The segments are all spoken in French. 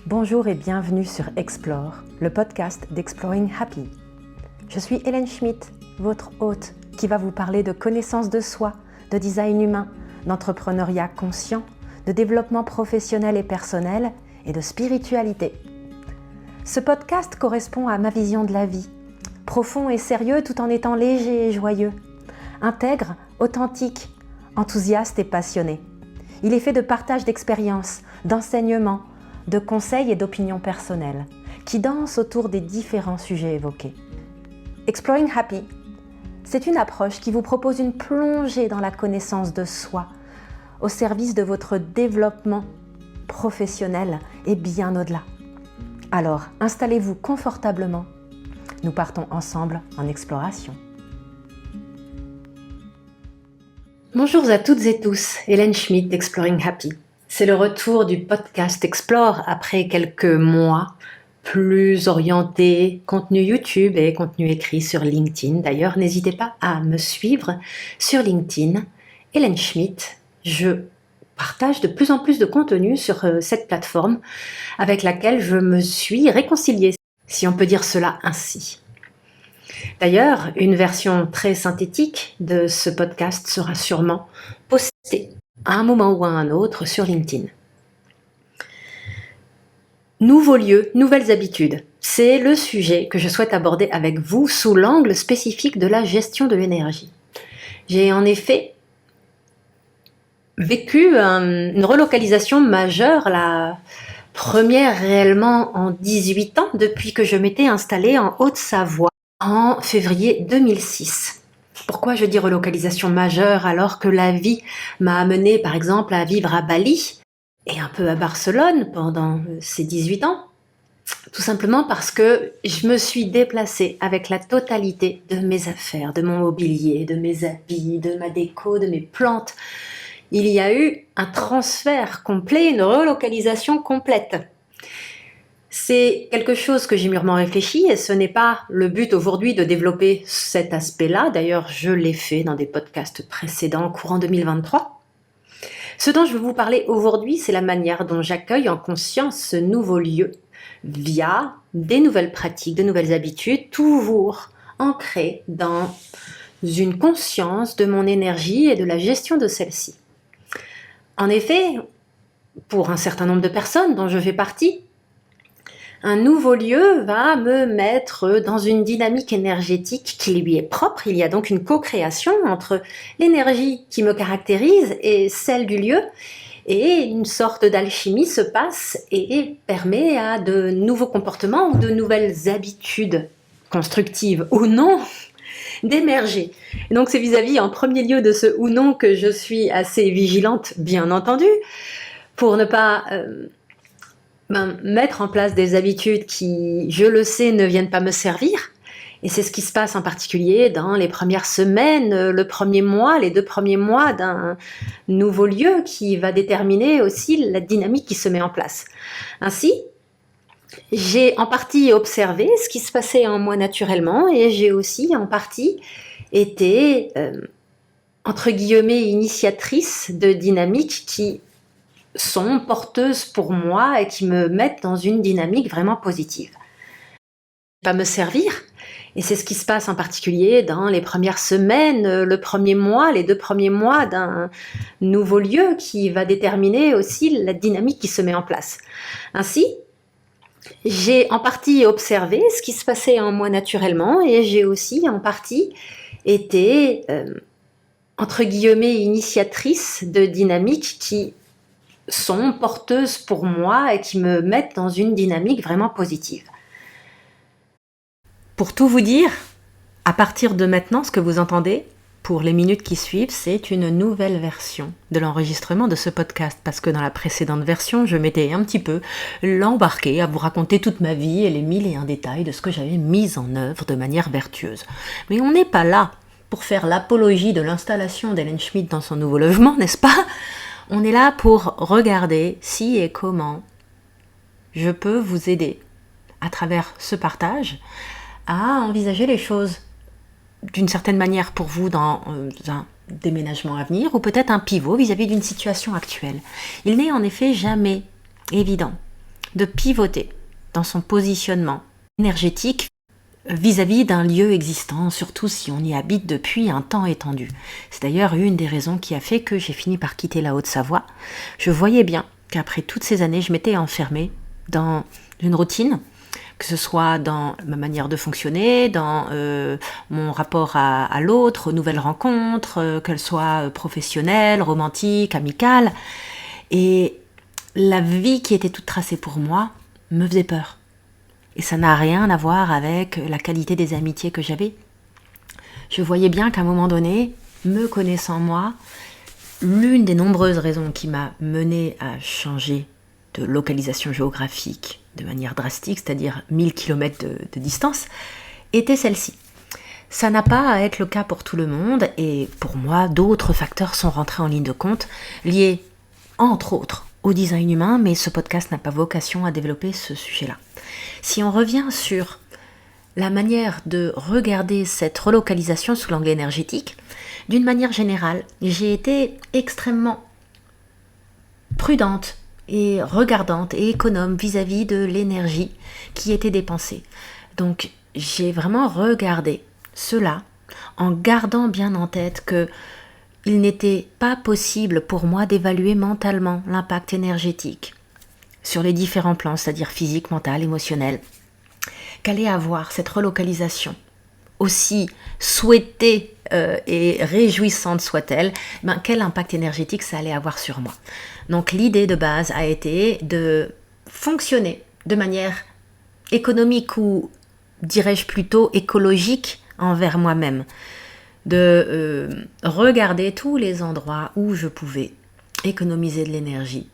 Bonjour et bienvenue sur Explore, le podcast d'Exploring Happy. Je suis Hélène Schmidt, votre hôte, qui va vous parler de connaissance de soi, de design humain, d'entrepreneuriat conscient, de développement professionnel et personnel et de spiritualité. Ce podcast correspond à ma vision de la vie, profond et sérieux tout en étant léger et joyeux, intègre, authentique, enthousiaste et passionné. Il est fait de partage d'expériences, d'enseignements, de conseils et d'opinions personnelles, qui dansent autour des différents sujets évoqués. Exploring Happy, c'est une approche qui vous propose une plongée dans la connaissance de soi, au service de votre développement professionnel et bien au-delà. Alors, installez-vous confortablement. Nous partons ensemble en exploration. Bonjour à toutes et tous, Hélène Schmidt d'Exploring Happy. C'est le retour du podcast Explore après quelques mois plus orientés contenu YouTube et contenu écrit sur LinkedIn. D'ailleurs, n'hésitez pas à me suivre sur LinkedIn. Hélène Schmidt, je partage de plus en plus de contenu sur cette plateforme avec laquelle je me suis réconciliée, si on peut dire cela ainsi. D'ailleurs, une version très synthétique de ce podcast sera sûrement postée à un moment ou à un autre sur LinkedIn. Nouveaux lieux, nouvelles habitudes. C'est le sujet que je souhaite aborder avec vous sous l'angle spécifique de la gestion de l'énergie. J'ai en effet vécu une relocalisation majeure, la première réellement en 18 ans depuis que je m'étais installée en Haute-Savoie en février 2006. Pourquoi je dis relocalisation majeure alors que la vie m'a amenée par exemple à vivre à Bali et un peu à Barcelone pendant ces 18 ans? Tout simplement parce que je me suis déplacée avec la totalité de mes affaires, de mon mobilier, de mes habits, de ma déco, de mes plantes. Il y a eu un transfert complet, une relocalisation complète. C'est quelque chose que j'ai mûrement réfléchi et ce n'est pas le but aujourd'hui de développer cet aspect-là. D'ailleurs, je l'ai fait dans des podcasts précédents, courant 2023. Ce dont je veux vous parler aujourd'hui, c'est la manière dont j'accueille en conscience ce nouveau lieu via des nouvelles pratiques, de nouvelles habitudes, toujours ancrées dans une conscience de mon énergie et de la gestion de celle-ci. En effet, pour un certain nombre de personnes dont je fais partie, un nouveau lieu va me mettre dans une dynamique énergétique qui lui est propre. Il y a donc une co-création entre l'énergie qui me caractérise et celle du lieu. Et une sorte d'alchimie se passe et permet à de nouveaux comportements ou de nouvelles habitudes, constructives ou non, d'émerger. Et donc c'est vis-à-vis en premier lieu de ce ou non que je suis assez vigilante, bien entendu, pour ne pas mettre en place des habitudes qui, je le sais, ne viennent pas me servir. Et c'est ce qui se passe en particulier dans les premières semaines, le premier mois, les 2 premiers mois d'un nouveau lieu qui va déterminer aussi la dynamique qui se met en place. Ainsi, j'ai en partie observé ce qui se passait en moi naturellement et j'ai aussi en partie été, entre guillemets, initiatrice de dynamiques qui sont porteuses pour moi et qui me mettent dans une dynamique vraiment positive. Pas me servir, et c'est ce qui se passe en particulier dans les premières semaines, le premier mois, les 2 premiers mois d'un nouveau lieu qui va déterminer aussi la dynamique qui se met en place. Ainsi, j'ai en partie observé ce qui se passait en moi naturellement et j'ai aussi en partie été, entre guillemets, initiatrice de dynamiques qui sont porteuses pour moi et qui me mettent dans une dynamique vraiment positive. Pour tout vous dire, à partir de maintenant, ce que vous entendez, pour les minutes qui suivent, c'est une nouvelle version de l'enregistrement de ce podcast, parce que dans la précédente version, je m'étais un petit peu l'embarquée à vous raconter toute ma vie et les 1001 détails de ce que j'avais mis en œuvre de manière vertueuse. Mais on n'est pas là pour faire l'apologie de l'installation d'Hélène Schmidt dans son nouveau logement, n'est-ce pas ? On est là pour regarder si et comment je peux vous aider à travers ce partage à envisager les choses d'une certaine manière pour vous dans un déménagement à venir ou peut-être un pivot vis-à-vis d'une situation actuelle. Il n'est en effet jamais évident de pivoter dans son positionnement énergétique vis-à-vis d'un lieu existant, surtout si on y habite depuis un temps étendu. C'est d'ailleurs une des raisons qui a fait que j'ai fini par quitter la Haute-Savoie. Je voyais bien qu'après toutes ces années, je m'étais enfermée dans une routine, que ce soit dans ma manière de fonctionner, dans mon rapport à l'autre, aux nouvelles rencontres, qu'elles soient professionnelles, romantiques, amicales. Et la vie qui était toute tracée pour moi me faisait peur. Et ça n'a rien à voir avec la qualité des amitiés que j'avais. Je voyais bien qu'à un moment donné, me connaissant moi, l'une des nombreuses raisons qui m'a menée à changer de localisation géographique de manière drastique, c'est-à-dire 1000 km de distance, était celle-ci. Ça n'a pas à être le cas pour tout le monde, et pour moi, d'autres facteurs sont rentrés en ligne de compte, liés, entre autres, au design humain, mais ce podcast n'a pas vocation à développer ce sujet-là. Si on revient sur la manière de regarder cette relocalisation sous l'angle énergétique, d'une manière générale, j'ai été extrêmement prudente et regardante et économe vis-à-vis de l'énergie qui était dépensée. Donc j'ai vraiment regardé cela en gardant bien en tête que il n'était pas possible pour moi d'évaluer mentalement l'impact énergétique sur les différents plans, c'est-à-dire physique, mental, émotionnel, qu'allait avoir cette relocalisation, aussi souhaitée et réjouissante soit-elle, quel impact énergétique ça allait avoir sur moi. Donc l'idée de base a été de fonctionner de manière économique ou, dirais-je plutôt, écologique envers moi-même, de regarder tous les endroits où je pouvais économiser de l'énergie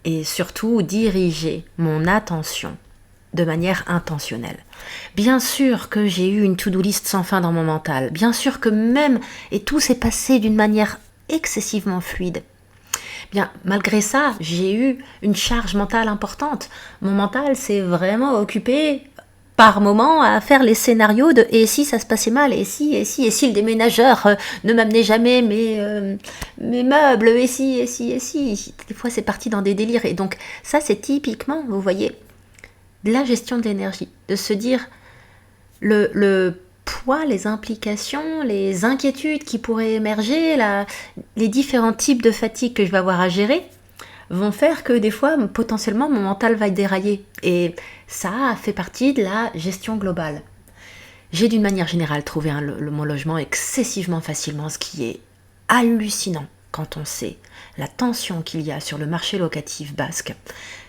et surtout diriger mon attention de manière intentionnelle. Bien sûr que j'ai eu une to-do list sans fin dans mon mental, bien sûr que même, et tout s'est passé d'une manière excessivement fluide. Bien, malgré ça, j'ai eu une charge mentale importante. Mon mental s'est vraiment occupé par moment à faire les scénarios de et si ça se passait mal, et si le déménageur ne m'amenait jamais mes meubles, et si. Des fois c'est parti dans des délires. Et donc ça c'est typiquement, vous voyez, de la gestion de l'énergie, de se dire le poids, les implications, les inquiétudes qui pourraient émerger, les différents types de fatigue que je vais avoir à gérer, vont faire que des fois, potentiellement, mon mental va dérailler. Et ça fait partie de la gestion globale. J'ai d'une manière générale trouvé mon logement excessivement facilement, ce qui est hallucinant quand on sait la tension qu'il y a sur le marché locatif basque.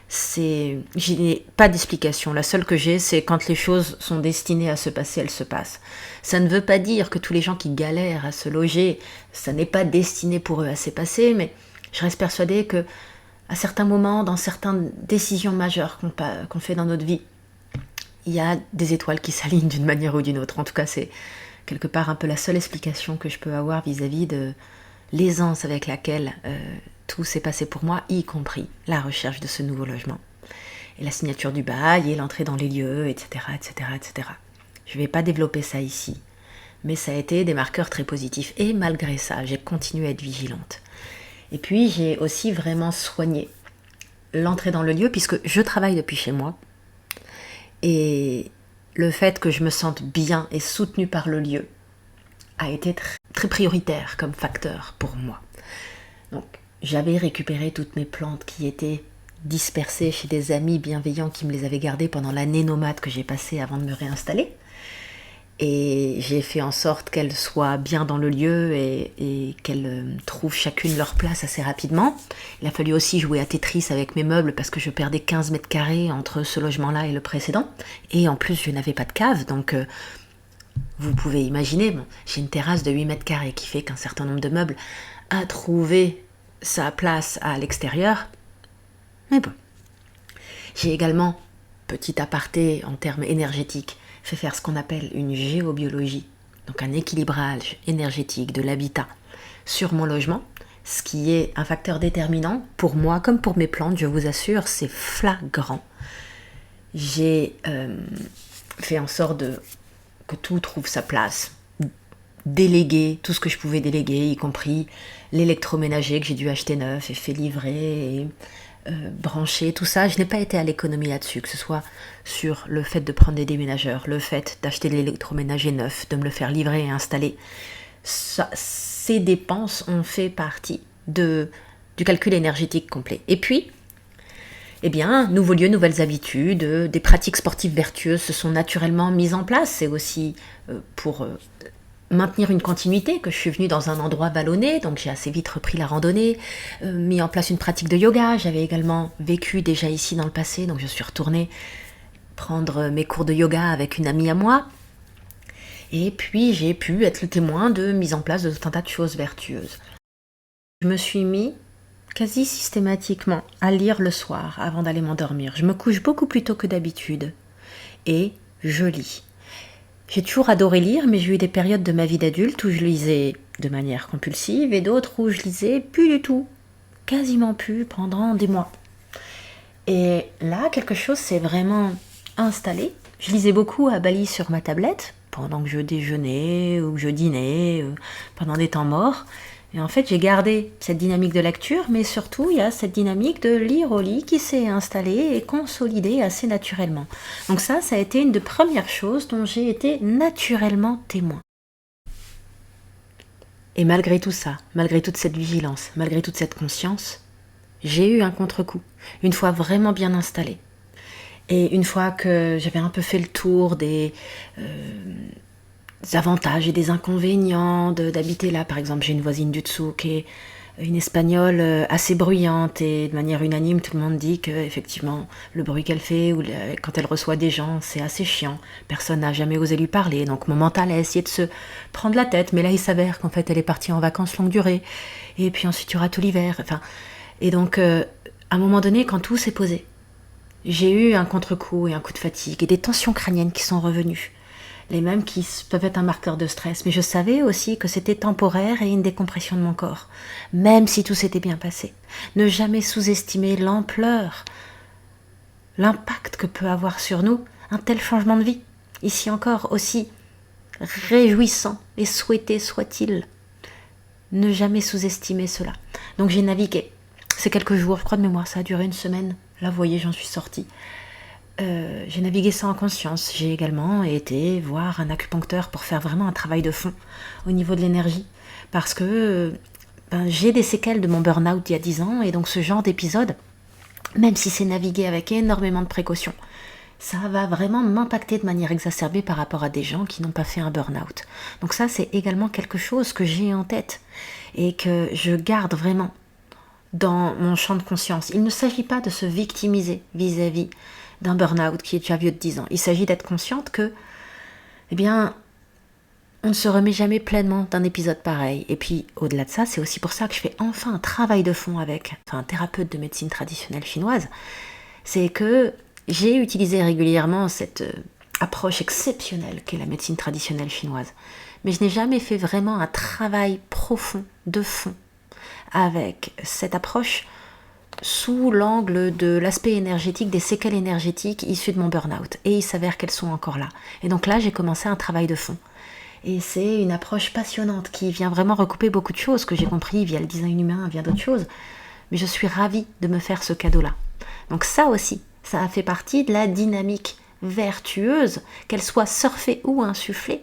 Je n'ai pas d'explication. La seule que j'ai, c'est quand les choses sont destinées à se passer, elles se passent. Ça ne veut pas dire que tous les gens qui galèrent à se loger, ça n'est pas destiné pour eux à se passer, mais je reste persuadée que à certains moments, dans certaines décisions majeures qu'on fait dans notre vie, il y a des étoiles qui s'alignent d'une manière ou d'une autre. En tout cas, c'est quelque part un peu la seule explication que je peux avoir vis-à-vis de l'aisance avec laquelle tout s'est passé pour moi, y compris la recherche de ce nouveau logement. Et la signature du bail et l'entrée dans les lieux, etc., etc., etc. Je ne vais pas développer ça ici, mais ça a été des marqueurs très positifs. Et malgré ça, j'ai continué à être vigilante. Et puis, j'ai aussi vraiment soigné l'entrée dans le lieu, puisque je travaille depuis chez moi. Et le fait que je me sente bien et soutenue par le lieu a été très prioritaire comme facteur pour moi. Donc, j'avais récupéré toutes mes plantes qui étaient dispersées chez des amis bienveillants qui me les avaient gardées pendant l'année nomade que j'ai passée avant de me réinstaller. Et j'ai fait en sorte qu'elles soient bien dans le lieu et qu'elles trouvent chacune leur place assez rapidement. Il a fallu aussi jouer à Tetris avec mes meubles parce que je perdais 15 mètres carrés entre ce logement-là et le précédent. Et en plus, je n'avais pas de cave, donc vous pouvez imaginer, j'ai une terrasse de 8 mètres carrés qui fait qu'un certain nombre de meubles a trouvé sa place à l'extérieur. Mais bon, j'ai également, petit aparté en termes énergétiques, fait faire ce qu'on appelle une géobiologie, donc un équilibrage énergétique de l'habitat sur mon logement, ce qui est un facteur déterminant pour moi comme pour mes plantes, je vous assure, c'est flagrant. J'ai fait en sorte que tout trouve sa place, déléguer tout ce que je pouvais déléguer, y compris l'électroménager que j'ai dû acheter neuf et fait livrer, et brancher, tout ça. Je n'ai pas été à l'économie là-dessus, que ce soit sur le fait de prendre des déménageurs, le fait d'acheter de l'électroménager neuf, de me le faire livrer et installer. Ces dépenses ont fait partie du calcul énergétique complet. Et puis, eh bien, nouveaux lieux, nouvelles habitudes, des pratiques sportives vertueuses se sont naturellement mises en place. C'est aussi pour maintenir une continuité que je suis venue dans un endroit vallonné, donc j'ai assez vite repris la randonnée, mis en place une pratique de yoga. J'avais également vécu déjà ici dans le passé, donc je suis retournée prendre mes cours de yoga avec une amie à moi. Et puis j'ai pu être le témoin de mise en place de tout un tas de choses vertueuses. Je me suis mis quasi systématiquement à lire le soir avant d'aller m'endormir. Je me couche beaucoup plus tôt que d'habitude et je lis. J'ai toujours adoré lire, mais j'ai eu des périodes de ma vie d'adulte où je lisais de manière compulsive et d'autres où je lisais plus du tout, quasiment plus pendant des mois. Et là, quelque chose s'est vraiment installé. Je lisais beaucoup à Bali sur ma tablette pendant que je déjeunais ou que je dînais, pendant des temps morts. Et en fait, j'ai gardé cette dynamique de lecture, mais surtout, il y a cette dynamique de lire au lit qui s'est installée et consolidée assez naturellement. Donc ça a été une des premières choses dont j'ai été naturellement témoin. Et malgré tout ça, malgré toute cette vigilance, malgré toute cette conscience, j'ai eu un contre-coup, une fois vraiment bien installée. Et une fois que j'avais un peu fait le tour des avantages et des inconvénients d'habiter là. Par exemple, j'ai une voisine du dessous qui est une espagnole assez bruyante et de manière unanime, tout le monde dit que effectivement le bruit qu'elle fait ou quand elle reçoit des gens, c'est assez chiant. Personne n'a jamais osé lui parler, donc mon mental a essayé de se prendre la tête. Mais là, il s'avère qu'en fait, elle est partie en vacances longue durée. Et puis ensuite, il y aura tout l'hiver. Enfin, et donc, à un moment donné, quand tout s'est posé, j'ai eu un contre-coup et un coup de fatigue et des tensions crâniennes qui sont revenues. Les mêmes qui peuvent être un marqueur de stress. Mais je savais aussi que c'était temporaire et une décompression de mon corps. Même si tout s'était bien passé. Ne jamais sous-estimer l'ampleur, l'impact que peut avoir sur nous un tel changement de vie. Ici encore, aussi réjouissant et souhaité soit-il. Ne jamais sous-estimer cela. Donc j'ai navigué. C'est quelques jours, je crois de mémoire, ça a duré une semaine. Là, vous voyez, j'en suis sortie. J'ai navigué ça en conscience. J'ai également été voir un acupuncteur pour faire vraiment un travail de fond au niveau de l'énergie. Parce que j'ai des séquelles de mon burn-out d'il y a 10 ans. Et donc ce genre d'épisode, même si c'est navigué avec énormément de précautions, ça va vraiment m'impacter de manière exacerbée par rapport à des gens qui n'ont pas fait un burn-out. Donc ça, c'est également quelque chose que j'ai en tête et que je garde vraiment dans mon champ de conscience. Il ne s'agit pas de se victimiser vis-à-vis d'un burn-out qui est déjà vieux de 10 ans. Il s'agit d'être consciente que, eh bien, on ne se remet jamais pleinement d'un épisode pareil. Et puis, au-delà de ça, c'est aussi pour ça que je fais enfin un travail de fond avec un thérapeute de médecine traditionnelle chinoise. C'est que j'ai utilisé régulièrement cette approche exceptionnelle qu'est la médecine traditionnelle chinoise. Mais je n'ai jamais fait vraiment un travail profond, de fond, avec cette approche sous l'angle de l'aspect énergétique, des séquelles énergétiques issues de mon burn-out. Et il s'avère qu'elles sont encore là. Et donc là, j'ai commencé un travail de fond. Et c'est une approche passionnante qui vient vraiment recouper beaucoup de choses que j'ai compris via le design humain, via d'autres choses. Mais je suis ravie de me faire ce cadeau-là. Donc ça aussi, ça a fait partie de la dynamique vertueuse, qu'elle soit surfée ou insufflée,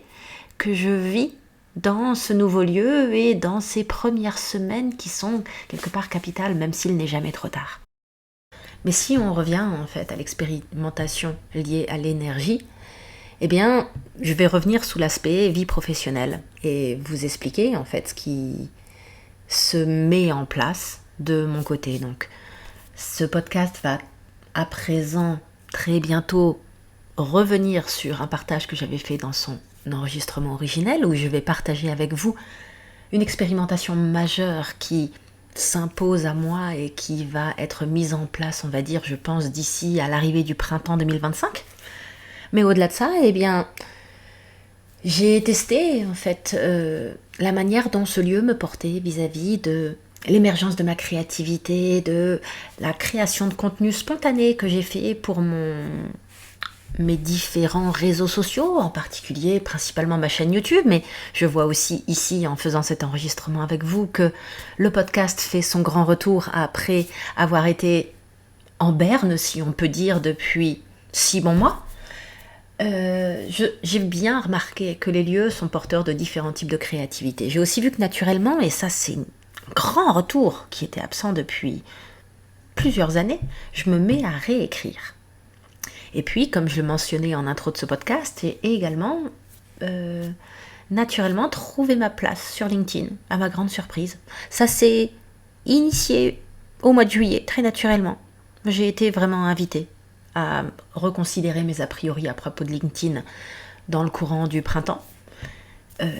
que je vis dans ce nouveau lieu et dans ces premières semaines qui sont quelque part capitales, même s'il n'est jamais trop tard. Mais si on revient en fait à l'expérimentation liée à l'énergie, eh bien, je vais revenir sous l'aspect vie professionnelle et vous expliquer en fait ce qui se met en place de mon côté. Donc, ce podcast va à présent très bientôt revenir sur un partage que j'avais fait dans son enregistrement originel où je vais partager avec vous une expérimentation majeure qui s'impose à moi et qui va être mise en place, on va dire, je pense, d'ici à l'arrivée du printemps 2025. Mais au-delà de ça, eh bien, j'ai testé en fait la manière dont ce lieu me portait vis-à-vis de l'émergence de ma créativité, de la création de contenu spontané que j'ai fait pour mes différents réseaux sociaux, en particulier principalement ma chaîne YouTube, mais je vois aussi ici en faisant cet enregistrement avec vous que le podcast fait son grand retour après avoir été en berne, si on peut dire, depuis 6 bons mois. J'ai bien remarqué que les lieux sont porteurs de différents types de créativité. J'ai aussi vu que naturellement, et ça c'est un grand retour qui était absent depuis plusieurs années, je me mets à réécrire. Et puis, comme je le mentionnais en intro de ce podcast, j'ai également naturellement trouvé ma place sur LinkedIn, à ma grande surprise. Ça s'est initié au mois de juillet, très naturellement. J'ai été vraiment invitée à reconsidérer mes a priori à propos de LinkedIn dans le courant du printemps.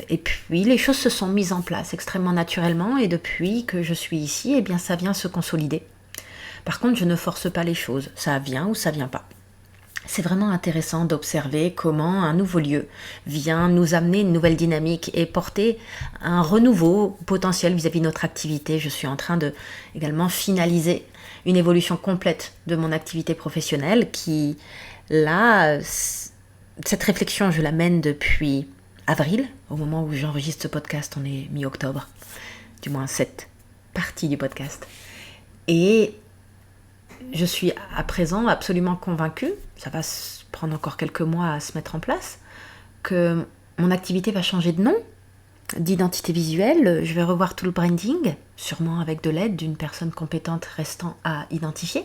Et puis les choses se sont mises en place extrêmement naturellement, et depuis que je suis ici, eh bien ça vient se consolider. Par contre, je ne force pas les choses, ça vient ou ça vient pas. C'est vraiment intéressant d'observer comment un nouveau lieu vient nous amener une nouvelle dynamique et porter un renouveau potentiel vis-à-vis de notre activité. Je suis en train de également finaliser une évolution complète de mon activité professionnelle qui, là, cette réflexion, je la mène depuis avril. Au moment où j'enregistre ce podcast, on est mi-octobre. Du moins, cette partie du podcast. Et je suis à présent absolument convaincue, ça va prendre encore quelques mois à se mettre en place, que mon activité va changer de nom, d'identité visuelle. Je vais revoir tout le branding, sûrement avec de l'aide d'une personne compétente restant à identifier.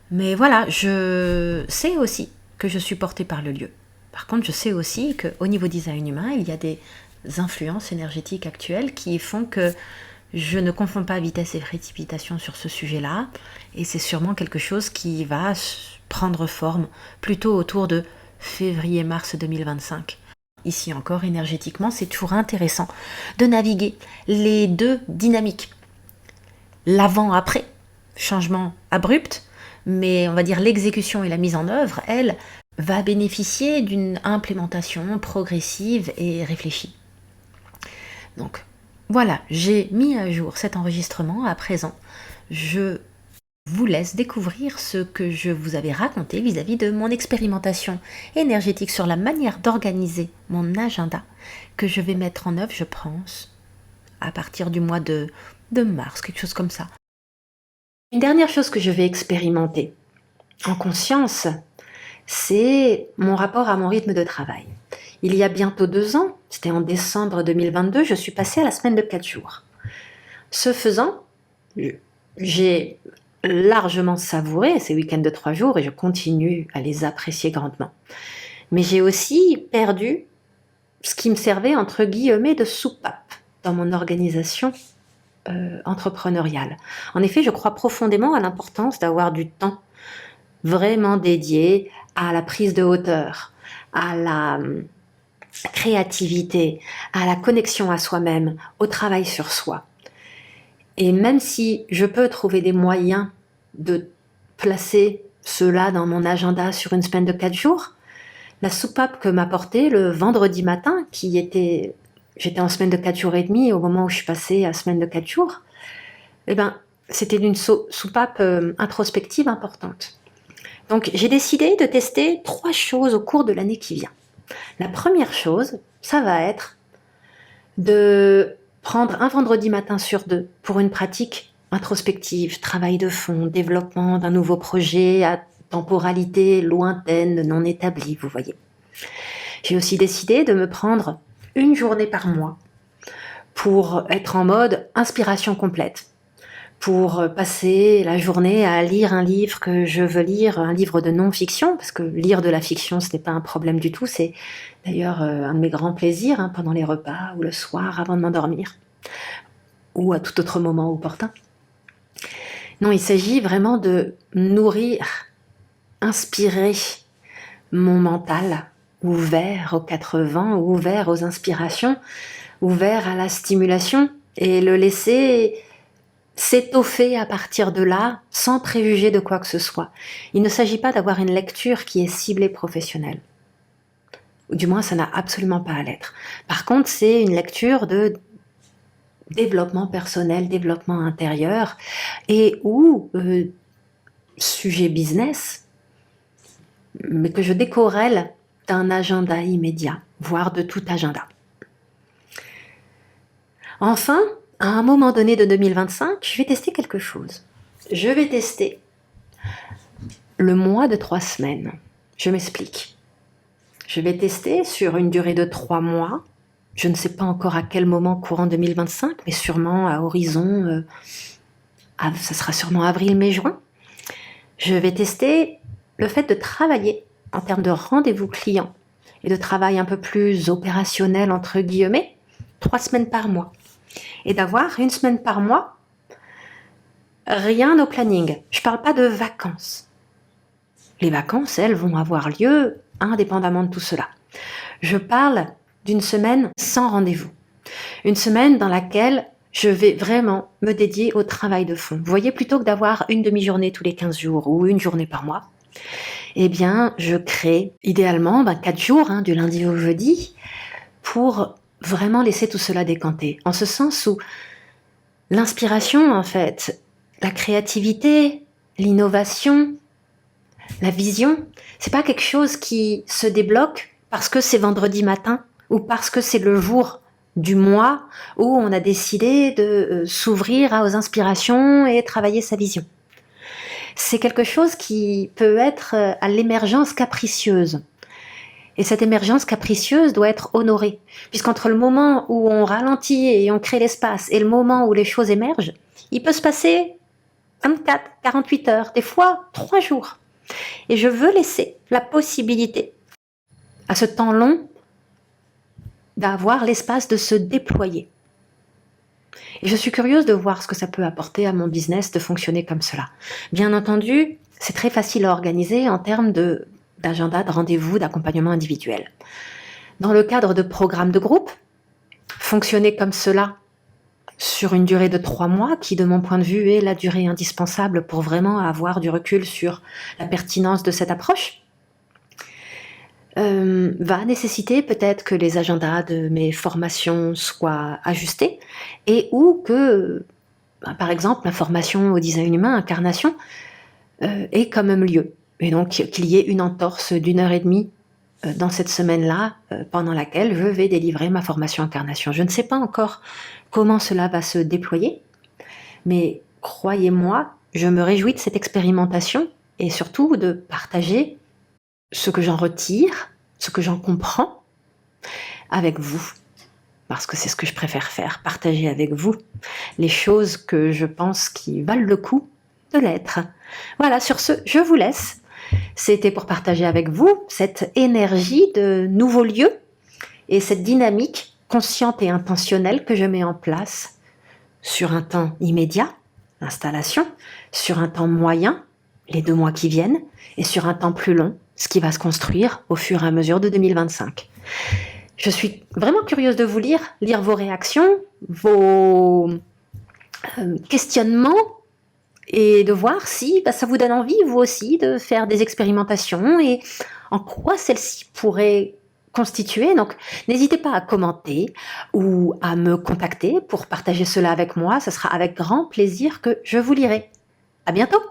Mais voilà, je sais aussi que je suis portée par le lieu. Par contre, je sais aussi qu'au niveau design humain, il y a des influences énergétiques actuelles qui font que je ne confonds pas vitesse et précipitation sur ce sujet-là, et c'est sûrement quelque chose qui va prendre forme plutôt autour de février-mars 2025. Ici encore, énergétiquement, c'est toujours intéressant de naviguer les deux dynamiques. L'avant-après, changement abrupt, mais on va dire l'exécution et la mise en œuvre, elle, va bénéficier d'une implémentation progressive et réfléchie. Donc, voilà, j'ai mis à jour cet enregistrement à présent. Je vous laisse découvrir ce que je vous avais raconté vis-à-vis de mon expérimentation énergétique sur la manière d'organiser mon agenda que je vais mettre en œuvre, je pense, à partir du mois de mars, quelque chose comme ça. Une dernière chose que je vais expérimenter en conscience, c'est mon rapport à mon rythme de travail. Il y a bientôt 2 ans, c'était en décembre 2022, je suis passée à la semaine de 4 jours. Ce faisant, j'ai largement savouré ces week-ends de 3 jours et je continue à les apprécier grandement. Mais j'ai aussi perdu ce qui me servait entre guillemets de soupape dans mon organisation entrepreneuriale. En effet, je crois profondément à l'importance d'avoir du temps vraiment dédié à la prise de hauteur, à la créativité, à la connexion à soi-même, au travail sur soi. Et même si je peux trouver des moyens de placer cela dans mon agenda sur une semaine de 4 jours, la soupape que m'apportait le vendredi matin, j'étais en semaine de 4 jours et demi au moment où je suis passée à semaine de 4 jours, c'était une soupape introspective importante. Donc j'ai décidé de tester 3 choses au cours de l'année qui vient. La première chose, ça va être de prendre un vendredi matin sur 2 pour une pratique introspective, travail de fond, développement d'un nouveau projet à temporalité lointaine, non établie, vous voyez. J'ai aussi décidé de me prendre une journée par mois pour être en mode inspiration complète, pour passer la journée à lire un livre que je veux lire, un livre de non-fiction, parce que lire de la fiction, ce n'est pas un problème du tout, c'est d'ailleurs un de mes grands plaisirs, pendant les repas ou le soir avant de m'endormir, ou à tout autre moment opportun. Non, il s'agit vraiment de nourrir, inspirer mon mental, ouvert aux 4 vents, ouvert aux inspirations, ouvert à la stimulation, et le laisser s'étoffer à partir de là, sans préjuger de quoi que ce soit. Il ne s'agit pas d'avoir une lecture qui est ciblée professionnelle. Ou du moins, ça n'a absolument pas à l'être. Par contre, c'est une lecture de développement personnel, développement intérieur, et ou sujet business, mais que je décorrèle d'un agenda immédiat, voire de tout agenda. Enfin, à un moment donné de 2025, je vais tester quelque chose. Je vais tester le mois de 3 semaines. Je m'explique. Je vais tester sur une durée de 3 mois. Je ne sais pas encore à quel moment courant 2025, mais sûrement à horizon, ça sera sûrement avril, mai, juin. Je vais tester le fait de travailler en termes de rendez-vous clients et de travail un peu plus opérationnel, entre guillemets, 3 semaines par mois. Et d'avoir 1 semaine par mois, rien au planning. Je ne parle pas de vacances. Les vacances, elles, vont avoir lieu indépendamment de tout cela. Je parle d'une semaine sans rendez-vous. Une semaine dans laquelle je vais vraiment me dédier au travail de fond. Vous voyez, plutôt que d'avoir une demi-journée tous les 15 jours ou une journée par mois, eh bien, je crée idéalement 4 jours, du lundi au jeudi, pour vraiment laisser tout cela décanter. En ce sens où l'inspiration, en fait, la créativité, l'innovation, la vision, c'est pas quelque chose qui se débloque parce que c'est vendredi matin ou parce que c'est le jour du mois où on a décidé de s'ouvrir aux inspirations et travailler sa vision. C'est quelque chose qui peut être à l'émergence capricieuse. Et cette émergence capricieuse doit être honorée. Puisqu'entre le moment où on ralentit et on crée l'espace et le moment où les choses émergent, il peut se passer 24, 48 heures, des fois 3 jours. Et je veux laisser la possibilité à ce temps long d'avoir l'espace de se déployer. Et je suis curieuse de voir ce que ça peut apporter à mon business de fonctionner comme cela. Bien entendu, c'est très facile à organiser en termes d'agenda, de rendez-vous, d'accompagnement individuel. Dans le cadre de programmes de groupe, fonctionner comme cela sur une durée de 3 mois, qui de mon point de vue est la durée indispensable pour vraiment avoir du recul sur la pertinence de cette approche, va nécessiter peut-être que les agendas de mes formations soient ajustés et ou que, par exemple, la formation au design humain, incarnation, ait quand même lieu. Et donc qu'il y ait une entorse d'1 heure et demie dans cette semaine-là, pendant laquelle je vais délivrer ma formation incarnation. Je ne sais pas encore comment cela va se déployer, mais croyez-moi, je me réjouis de cette expérimentation et surtout de partager ce que j'en retire, ce que j'en comprends avec vous. Parce que c'est ce que je préfère faire, partager avec vous les choses que je pense qui valent le coup de l'être. Voilà, sur ce, je vous laisse. C'était pour partager avec vous cette énergie de nouveaux lieux et cette dynamique consciente et intentionnelle que je mets en place sur un temps immédiat, l'installation, sur un temps moyen, les 2 mois qui viennent, et sur un temps plus long, ce qui va se construire au fur et à mesure de 2025. Je suis vraiment curieuse de vous lire vos réactions, vos questionnements, et de voir si ça vous donne envie, vous aussi, de faire des expérimentations et en quoi celles-ci pourraient constituer. Donc, n'hésitez pas à commenter ou à me contacter pour partager cela avec moi. Ce sera avec grand plaisir que je vous lirai. À bientôt!